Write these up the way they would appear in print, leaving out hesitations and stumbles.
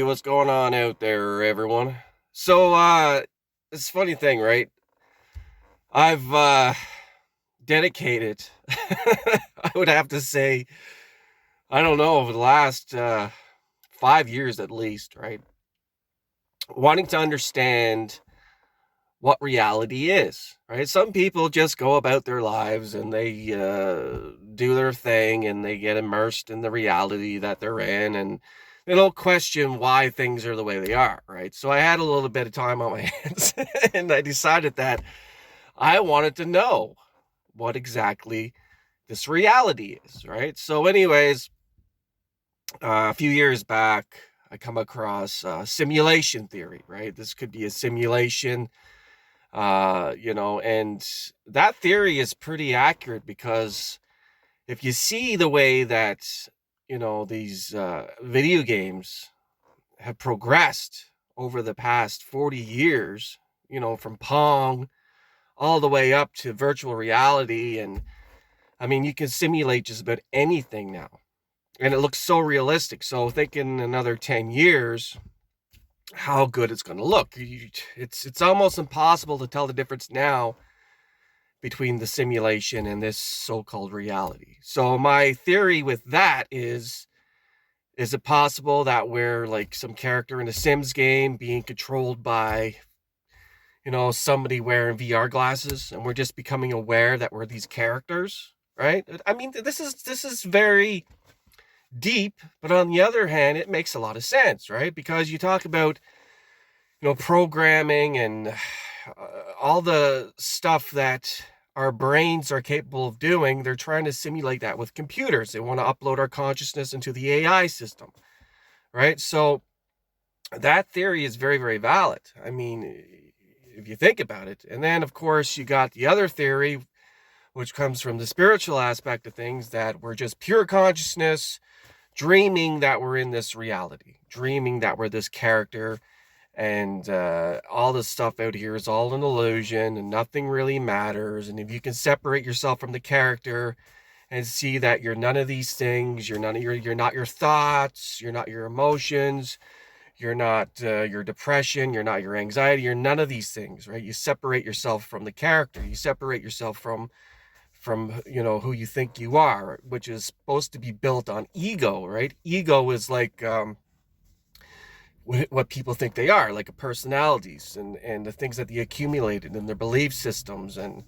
what's going on out there, everyone? It's a funny thing, right? I've dedicated, I would have to say, I don't know, over the last 5 years at least, right? Wanting to understand what reality is, right? Some people just go about their lives and they do their thing and they get immersed in the reality that they're in and they don't question why things are the way they are, right? So I had a little bit of time on my hands and I decided that I wanted to know what exactly this reality is, right? So, anyways, a few years back, I come across simulation theory, right? This could be a simulation, and that theory is pretty accurate because if you see the way that, these video games have progressed over the past 40 years, from Pong all the way up to virtual reality. And I mean, you can simulate just about anything now. And it looks so realistic. So think in another 10 years, how good it's going to look. It's almost impossible to tell the difference now between the simulation and this so-called reality. So my theory with that is it possible that we're like some character in a Sims game being controlled by, somebody wearing VR glasses and we're just becoming aware that we're these characters, right? I mean, this is very deep, but on the other hand, it makes a lot of sense, right? Because you talk about, programming and all the stuff that our brains are capable of doing. They're trying to simulate that with computers. They want to upload our consciousness into the AI system, right? So that theory is very, very valid. I mean, if you think about it. And then, of course, you got the other theory, which comes from the spiritual aspect of things, that we're just pure consciousness, dreaming that we're in this reality, dreaming that we're this character, and all this stuff out here is all an illusion and nothing really matters. And if you can separate yourself from the character and see that you're none of these things, you're not your thoughts, you're not your emotions, you're not your depression, you're not your anxiety, you're none of these things, right? You separate yourself from the character, you separate yourself from who you think you are, which is supposed to be built on ego, right? Ego is like what people think they are, like personalities and the things that they accumulated and their belief systems and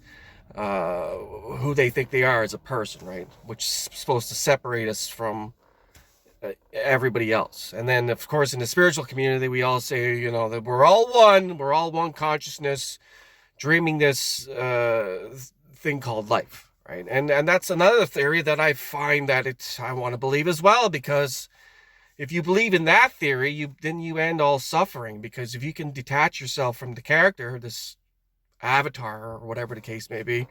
who they think they are as a person, right? Which is supposed to separate us from everybody else. And then, of course, in the spiritual community, we all say, that we're all one consciousness, dreaming this thing called life, right? And that's another theory that I find that I want to believe as well, because if you believe in that theory, then you end all suffering, because if you can detach yourself from the character, this avatar or whatever the case may be,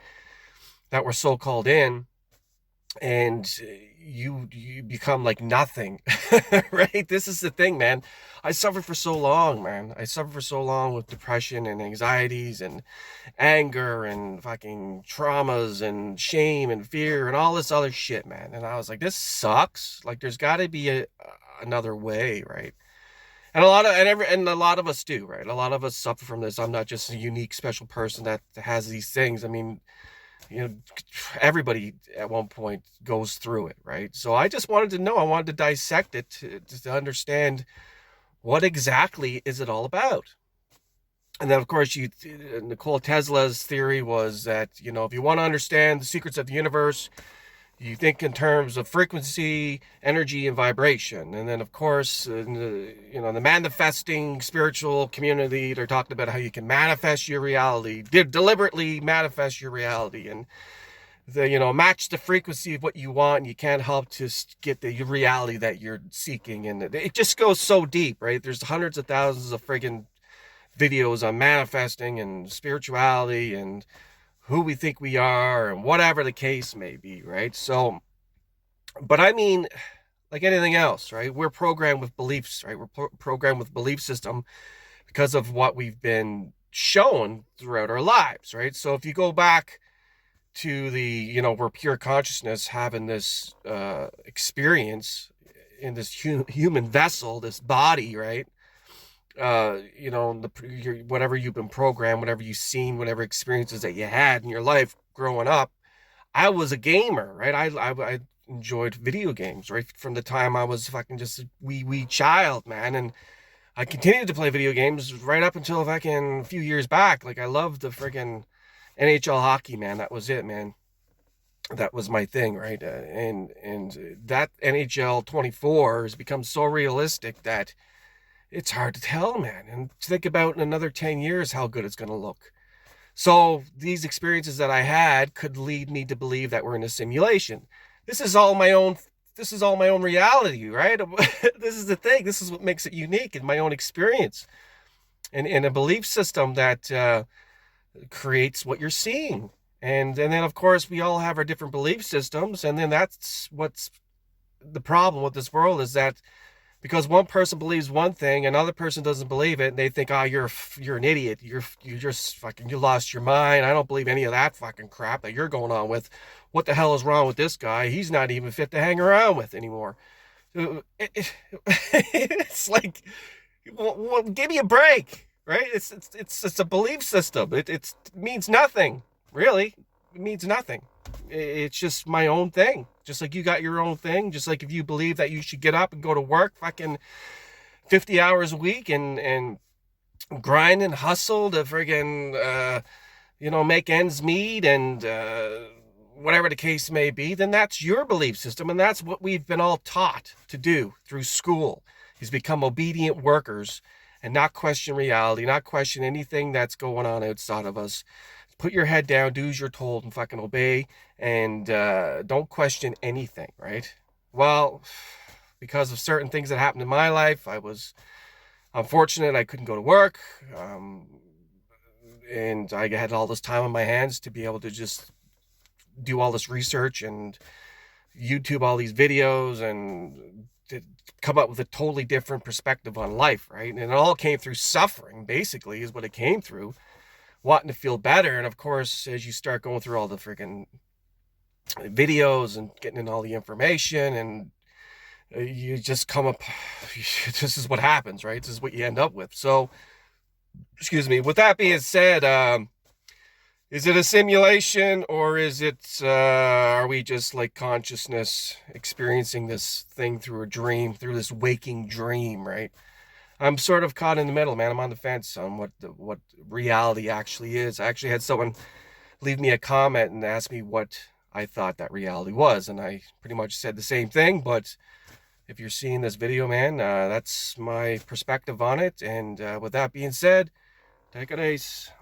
that we're so called in, and you become like nothing, right? This is the thing, man. I suffered for so long, man. I suffered for so long with depression and anxieties and anger and fucking traumas and shame and fear and all this other shit, man. And I was like, this sucks. Like, there's got to be another way, right? And a lot of us do, right? A lot of us suffer from this. I'm not just a unique, special person that has these things. I mean, you know, everybody at one point goes through it, right? So I just wanted to know. I wanted to dissect it to understand what exactly is it all about. And then, of course, Nikola Tesla's theory was that, if you want to understand the secrets of the universe, you think in terms of frequency, energy, and vibration. And then, of course, in the manifesting spiritual community, they're talking about how you can manifest your reality, deliberately manifest your reality, and match the frequency of what you want. And you can't help to get the reality that you're seeking. And it just goes so deep, right? There's hundreds of thousands of friggin' videos on manifesting and spirituality and who we think we are and whatever the case may be, right? So, but I mean, like anything else, right? We're programmed with beliefs, right? We're programmed with belief system because of what we've been shown throughout our lives, right? So if you go back to we're pure consciousness having this experience, in this human vessel, this body, right? You know, whatever you've been programmed, whatever you've seen, whatever experiences that you had in your life growing up. I was a gamer, right? I enjoyed video games right from the time I was fucking just a wee child, man, and I continued to play video games right up until fucking a few years back. Like I loved the friggin' NHL hockey, man. That was it, man. That was my thing, right? And that NHL 24 has become so realistic that it's hard to tell, man. And think about in another 10 years how good it's going to look. So these experiences that I had could lead me to believe that we're in a simulation. This is all my own this is all my own reality, right? This is the thing. This is what makes it unique in my own experience. And a belief system that creates what you're seeing. And then of course we all have our different belief systems, and then that's what's the problem with this world, is that because one person believes one thing, another person doesn't believe it, and they think, oh, you're an idiot. You just fucking, you lost your mind. I don't believe any of that fucking crap that you're going on with. What the hell is wrong with this guy? He's not even fit to hang around with anymore. It's like, well, give me a break, right? It's a belief system. It means nothing, really. It means nothing. It's just my own thing. Just like you got your own thing. Just like if you believe that you should get up and go to work fucking 50 hours a week and grind and hustle to friggin', make ends meet and whatever the case may be, then that's your belief system. And that's what we've been all taught to do through school, is become obedient workers and not question reality, not question anything that's going on outside of us. Put your head down, do as you're told, and fucking obey, and don't question anything, right? Well, because of certain things that happened in my life, I was unfortunate. I couldn't go to work, and I had all this time on my hands to be able to just do all this research and YouTube all these videos and to come up with a totally different perspective on life, right? And it all came through suffering, basically, is what it came through. Wanting to feel better. And of course, as you start going through all the freaking videos and getting in all the information, and you just come up, this is what happens, right? This is what you end up with. So, excuse me. With that being said, is it a simulation, or is it, are we just like consciousness experiencing this thing through a dream, through this waking dream, right? I'm sort of caught in the middle, man. I'm on the fence on what reality actually is. I actually had someone leave me a comment and ask me what I thought that reality was, and I pretty much said the same thing. But if you're seeing this video, man, that's my perspective on it. And with that being said, take it ace.